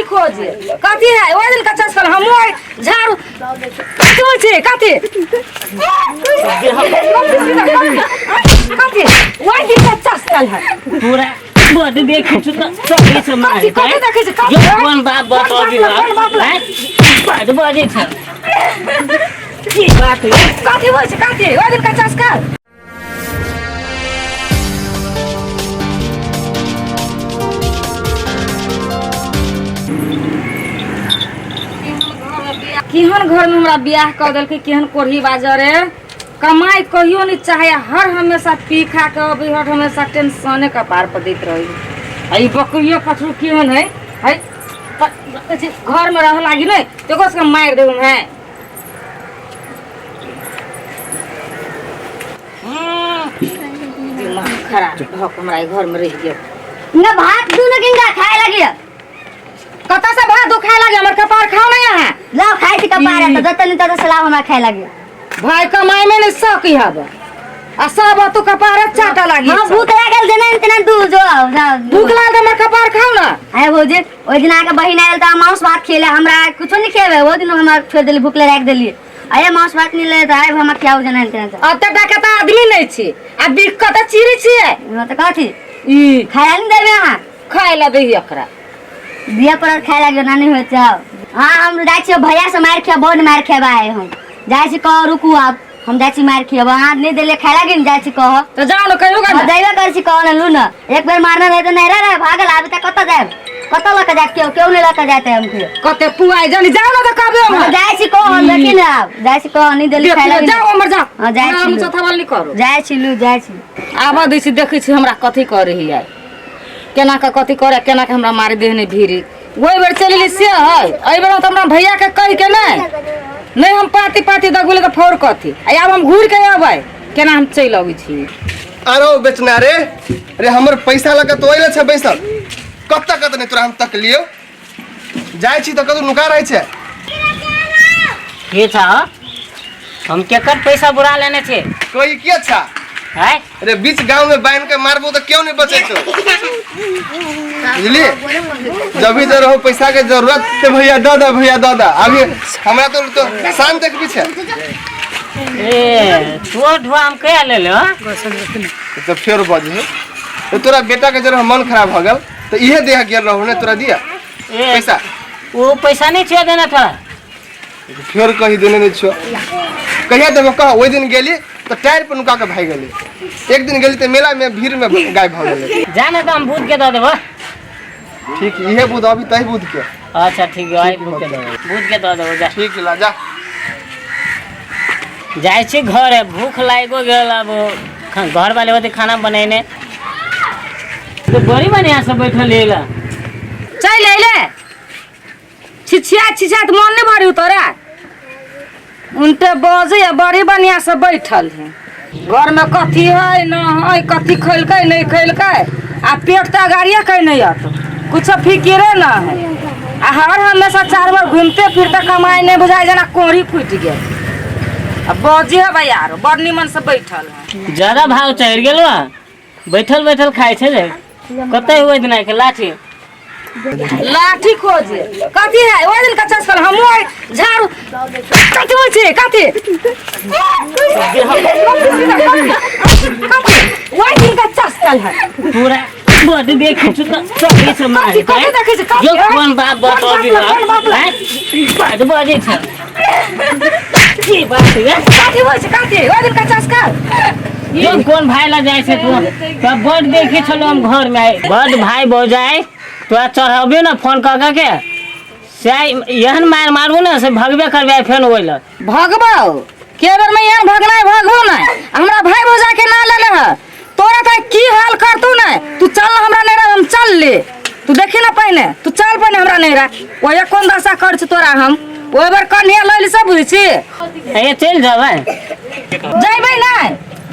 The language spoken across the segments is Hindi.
लाठी खोजे कथी है ओइ दिन का चस्कल हम झाड़ू कथी होय छै कथी कथी ओइ दिन का चस्कल है पूरा बॉडी देखे छु त सबै छ मारे कथी देखे छै कथी कोन बाप बताबी है बड बजे छ की बात है कथी होय छै कथी ओइ दिन का चस्कल केहन घर में हमरा बियाह कर दिल केहन कोढ़ी बाजरे कमाई कहियो नहीं चाहे हर हमेशा पी खा के अभी हर हमेशा टेंशने का पार पर देत रही आई बकरियो कछु केहन है घर में रह लागी नहीं देखो से मार देऊ मैं दिमाग खराब भक हमरा घर में रह गया ना भात दूनो किनका खाए लगी कता से भात दो खाए लगे हमर कपार खाओ नहीं है लाओ खाए थी कपार तो जतन तत सलाम हमरा खाए लगी भाई कमाई में नहीं सकी हब आ सब तो कपार चाटा लागी हां भूख लागल देना इतना दू जो भूख लागल हमर कपार खाओ ना आए भौजी ओइ दिन आके बहिन आयल त मांस भात खेले हमरा कुछो नहीं खेबे ओ दिन हमरा छोड़ देली भूख राख देली आए मांस भात नहीं ले त आए हम खाओ जना इतना अब तक डाकता आदमी नहीं छी आ बिकत चिरी छी न त कथी ई खाए नहीं देबे हां खाए ला देही एकरा बिया पर खाए लगे ना नहीं होत जाओ हां हम जाय छी भैया से मार के बहुत मार खेबा है हम जाय छी कह रुकू आप हम जाय छी मार खेबा हां नहीं देले खाए लगे जाय छी कह तो जाओ न कहियो का जाइबे कर छी कह न लू न एक बार मारना रहे तो नहीं रहे भागल आबे त कत जाए कत लक जात क्यों नहीं लक जाते हम के कते पुआई जानी जाओ न त कहबे हम जाय छी कह लेकिन आप जाय छी कह नहीं देले खाए लगे जाओ हमर जा हां जाय छी चौथा वाल नहीं करो जाय छी लू जाय छी आबा दै छी देखै छी हमरा कथि कर रही है केना का कथि करे केना के हमरा मार देह नहीं भीरी ओइ बेर चलिली से है एइ बेर त हमरा भैया के कह के नहीं हम पाती पाती दगुले त फोर कथि आ अब हम घूर के आबै केना हम चल आबै छी अरे बेचना रे अरे हमर पैसा लगा तो ओइले छ बैसल कत नहीं तोरा हम तक लियो जाय छी त कतौ नुका रहे छे के छ हम केकर पैसा बुरा लेने छे कोई के छा है अरे बीच गांव में बांध के मारबो तो क्यों नहीं बचे तो बुझली जब भी रहो पैसा के जरूरत ते भैया दादा अभी हमरा तो शाम तक पीछे ए तो ढुआ हम कया ले लो तो फिर बजे तो तोरा बेटा के जरा मन खराब भ गेल तो इहे देह गेल रहू ने तोरा दिया पैसा वो पैसा नहीं छे देना था फिर कही देने नहीं छो कहिया देबो कह ओइ दिन गेली तो टायर पर नुका के भाग गेली एक दिन गेली तो मेला में भीड़ में गायब भ गेली जाने तो हम भूत के दे देबो ठीक इहे बुध अभी तही बुध के अच्छा ठीक है आई भूत के दे देबो जा ठीक ला जा जाय छी घर है भूख लागो गेल अब घर वाले होते खाना बनाइने तो बड़ी बढ़िया से बैठल लेला चल ले छिछिया तो मन नहीं भरी तोरा उनते बजे बड़ी बढ़िया से बैठल है घर में कथी है न है कथी खैलकै नहीं खैलकै आ पेट त गाड़िया कहीं नहीं आत कुछ फिक्रे न है आ हर हमेशा चार बार घूमते फिरते कमाई नहीं बुझाई जना कोढ़ी फूट गया अब बजे है भाई यार बड़ निमन से बैठल है ज्यादा भाव चढ़ गेलो बैठल खाए छे जे कते हुए दिन के लाठी खोजे कथी है ओइ दिन का चस्कल हम झाड़ू कथी होय छै कथी ओइ दिन का चस्कल है पूरा बॉडी देखे छु त सबै छ मारे कथी देखे छै जो कोन बाप बताबी है बड बजे छ की बात है कथी होय छै कथी ओइ दिन का चस्कल जो कोन भाई ला जाय छै तू तब बड देखे छलो हम घर में आए बड भाई भौजाई तोरा चढ़ाबे ना फोन कर के से यहन मारबो ना से भगबे करबे फेन ओइला भगबो के बेर में यहां भगना भगबो ना हमरा भाई भौजा के ना लेले है तोरा त की हाल करतू ना तू चल हमरा नहीं हम चल ले तू देखी ना पहले तू चल पहले हमरा नहीं रह ओए कोन दशा कर छ तोरा हम ओए बार कन्या लइली सब बुझी छी ए चल जाबे जइबै ना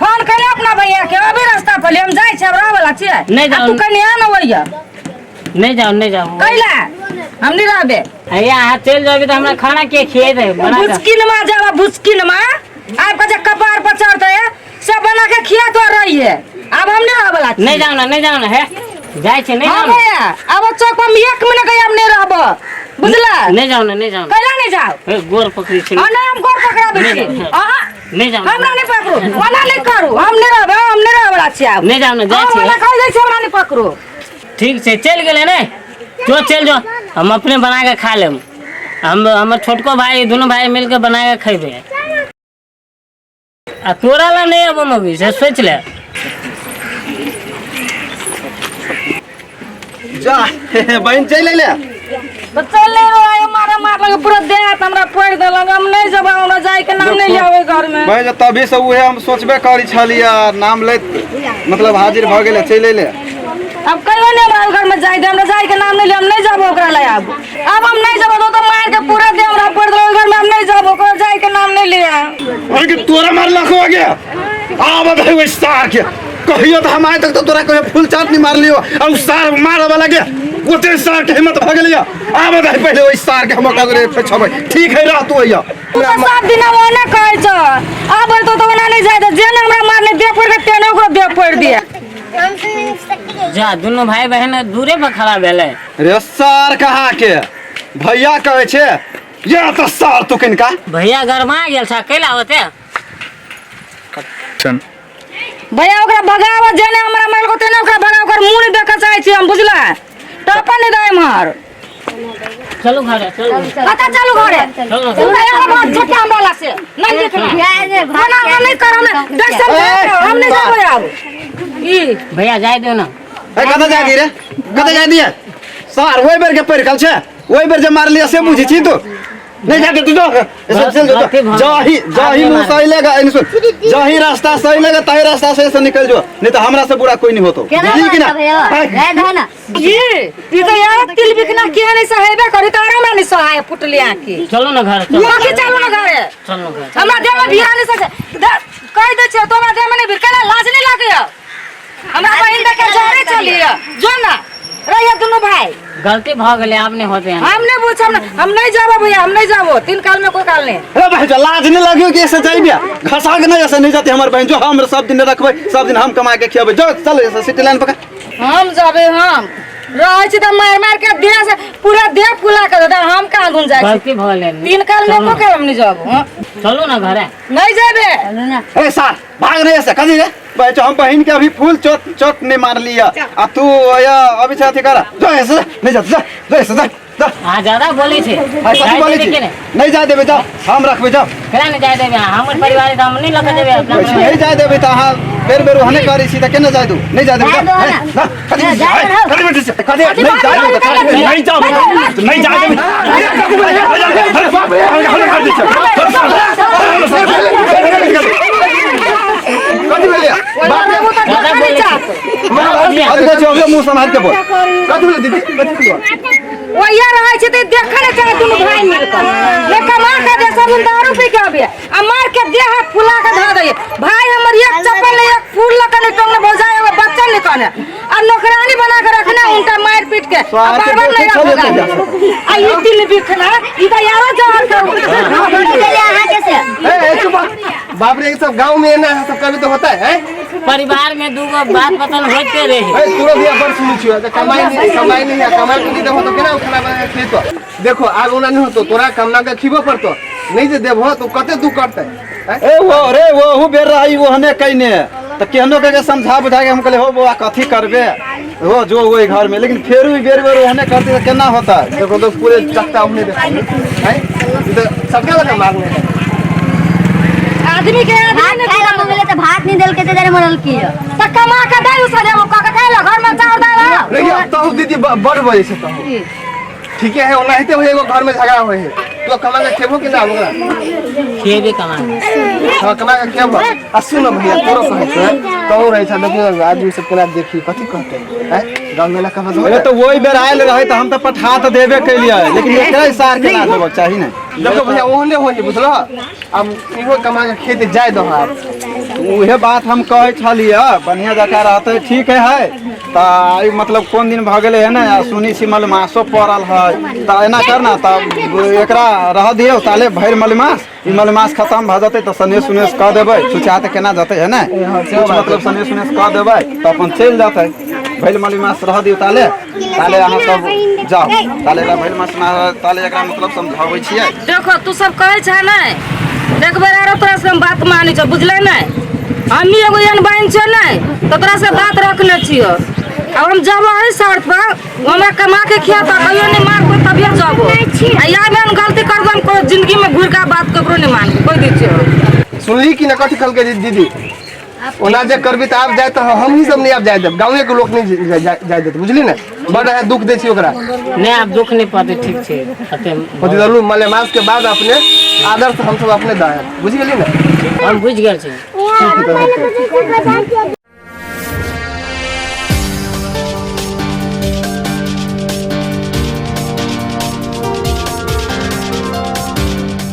फोन कर अपना भैया के अबे रास्ता पर हम जाय छ रह वाला छी नहीं जाओ तू कन्या न होइया नहीं जाओ कैला हम नहीं रहबे यहाँ चल जाबे तो हमरा खाना के खिए दे बना के बुचकिन में जावा बुचकिन में आब के कपार पर चढ़ते सब बना के खिया तो रही है अब हम नहीं रह वाला नहीं जाओ ना है जाय छे नहीं हां भैया अब चौक पर 1 मिनट हम नहीं रहबो बुझला नहीं जाओ ना, नहीं जाओ ना। कैला नहीं जाओ ए, गोर पकड़ी छी। और हम गोर पकड़ा दे छी नहीं, आहा नहीं जाओ ना। हमरा नहीं पकड़ो वाला नहीं करू हम नहीं रहबे छी आब नहीं जाओ ना, जाए छी। वाला कह दे छी हमरा नहीं पकड़ो ठीक से चल गेले ने, जो चल जो, हम अपने बना के खा लेम। हम हमर छोटको भाई दोनों भाई मिल के बना के खेबे। आ तोरा ला नहीं अब मगी से सोच ले। जा बहन चल ले तो चल ले रो मारा मार लगे पूरा देह हमरा पड़ देलक हम नहीं जब हमरा जाय के नाम नहीं लेवे घर में भाई जब तभी से उहे हम सोचबे करी छलिया नाम ले मतलब हाजिर भ गेले चल ले अब कहियो नहीं हमरा घर में जाय दे हमरा जाय के नाम नहीं ले हम नहीं जाबो ओकरा ले अब हम नहीं जाबो तो मार के पूरा देह हमरा पड़ देलक घर में हम नहीं जाबो ओकरा जाय के नाम नहीं ले अरे कि तोरा मार लखो गया आब भाई वो सार के कहियो तो हम आए तक तो तोरा कहियो फुल चाट नहीं मार लियो और सार मार वाला के ओते सार के हिम्मत भ गेलिया आब भाई पहले ओइ सार के हम कगरे छबे ठीक है रह तू आइया तू तो सब दिन ओना कहै छ अब तो ओना नहीं जाय दे जेने हमरा मारने दे पड़ के तेने ओकरो दे पड़ दिया जा दोनों भाई बहन दूरे पर खड़ा भेले। रे सार कहा के भैया कहे छे या तो सार तू किनका भैया गरमा गेल छ कैला होते भैया ओकरा भगाव जेने हमरा मार को तेने ओकरा भगाव ओकर मुंह नहीं देख चाहै छी हम बुझला टपा नहीं दे मार चलो घरे चलो पता चलू घरे चलो तू यार बहुत छोटा हमरा ला से नहीं देखना खाना हम नहीं कर हम नहीं जाबो अब ई भैया जाए दो ना। ए कता जा दी रे कता जा दिए सार ओइ बेर के पैर कल छे ओइ बेर जे मार लिया से बुझी छी तू नहीं जाके तू जो चल जो जाही मुंह सही लेगा इन सुन जाही रास्ता सही लेगा ताही रास्ता से निकल जो नहीं तो हमरा से बुरा कोई नहीं होतो जी कि ना ये तो यार तिल बिकना के नहीं सहेबे करी तारा में नहीं सहाय फुटली आंखी चलो ना घर चलो आंखी चलो ना घरे चलो घर हमरा देह में भिरा नहीं सके कह दे छ तोरा देह में नहीं भिरकला लाज नहीं लागे हमरा बहिन देखे जोरे चलिए जो ना रहिए दोनों भाई गलती भ गेले आपने होते हैं हम नहीं पूछ हम नहीं जाबो भैया हम नहीं जाबो तीन काल में कोई काल नहीं अरे भाई जो लाज नहीं लगियो कि ऐसे जाइबिया घसा के नहीं ऐसे नहीं जाते हमारे बहन जो हम सब दिन रखबे सब दिन हम कमा के खियाबे जो चल ऐसे सिटी लाइन पकड़ हम जाबे हम रहै छी त मार मार के देह से पूरा देह फुला के दे हम कहां घुम जाय गलती भ गेले तीन काल में को के हम नहीं जाबो चलो ना घरे नहीं जाबे अरे सार भाग नहीं ऐसे कदी रे भाई जो हम बहन के अभी फूल चोट चोट नहीं मार लिया आ तू या अभी से अथी करा जो ऐसे नहीं जा जा ऐसे जा हां ज्यादा बोली छे कथी बोली छी नहीं जा देबे जाओ हम रखबे जाओ केना नहीं जाय देबे हमर परिवार त हम नहीं लग देबे अपना नहीं जा देबे त हां बेर बेर हने करी छी त केना जाय दू नहीं जा देबे जा कदी नहीं जा नहीं जा नहीं जा कदी बोलिया अरे जो मुंह संभाल के बोल कदी बोल दीदी कदी बोल ओ यार रहै छै त देखे ने चाहे दुनु भाई मिल के ले कमा के दे सब दारू पी के आबे आ मार के देह फुला के ध दे भाई हमर एक चप्पल ले एक फूल लकने टंगने भौजाए एगो बच्चा ले कने आ नौकरानी बना के रखना उनका मार पीट के आ बार नहीं रखोगा आ ये दिल बिखना ई त यारो जहर के यहाँ कैसे ए चुप बाप रे सब गांव में ना सब कभी तो होता है परिवार में दूगो बात पतन होते रहे ए तू भी अपन सुनी छियो त कमाई नहीं है कमाई तो नहीं दे हो तो केना खाना बना के खेतो देखो आग उना नहीं होतो तोरा कमना के खिबो पड़तो नहीं जे देबो तो कते तू करते ए वो रे वो बेर रही वो हने कइने त केहनो के समझा बुझा के हम कहले हो बुआ कथी करबे हो जो ओई घर में लेकिन फेर भी बेर बेर हने करते त केना होता देखो तो पूरे चक्का उन्हें दे है तो सबका लगा मारने है आदमी के भात खाएला मंगले तो भात नहीं देल के ते देरे मरल की त कमा के दे उस दे का के खाएला घर में चाउर दाल देखिए तो दीदी बड़ बजे से तो ठीक है ओना हेते हो एगो घर में झगड़ा होय है तो कमा के खेबो कि ना हमरा खे भी कमा हां कमा के खेबो आ सुनो भैया तोरो कहै छै तो रहे छ देखियो आदमी सब केना देखी कथि कहते हैं गांव में लका बजो अरे तो वही बेर आयल रहे त हम त पठा त देबे कैलिए लेकिन एकरा सार के ना देबक चाही ना देखो भैया ओहने होय बुझलो अब इहो कमा के खेत जाय दो आप उहे बात हम कहे छलिए बढ़िया जका रहते ठीक है ता मतलब कोन दिन भ गेले है ना सुनी सी मलमासो पड़ल है ता एना करना ता एकरा रह दियो ताले भैर मलमास ई मलमास खत्म भ जते त सने सुनेस क देबै सुचा त केना जते है ना कुछ मतलब सने सुनेस क देबै त अपन चल जाते भैल मालिमास रह दियो ताले अहाँ सब जाओ ताले भैल मास ताले एकरा मतलब समझाबै छियै। देखो तू सब कहै छ नहीं देख बेर आरो तोरा से हम बात मानी छ बुझले नहीं हमी एगो एहन बहन छ नहीं तो तोरा से बात रखने छियो। अब हम जब है शर्त पर हमरा कमा के खिया तो कहियो नहीं मार को तबियत जाबो आ या में गलती कर दम को जिंदगी में घुर का बात ककरो नहीं मान कोई दी छियो। सुनली कि न कथी कल के दीदी ओना जे करबी त आप जाय त हम ही सब नहीं आप जाय देब गांव के लोग नहीं जाय देत बुझली ना बड़ा है दुख दे छी ओकरा नहीं आप दुख नहीं पाते ठीक छे अते होती जरूर मलेमास के बाद अपने आदर से हम सब अपने दाए बुझ गेली ना हम बुझ गेल छी।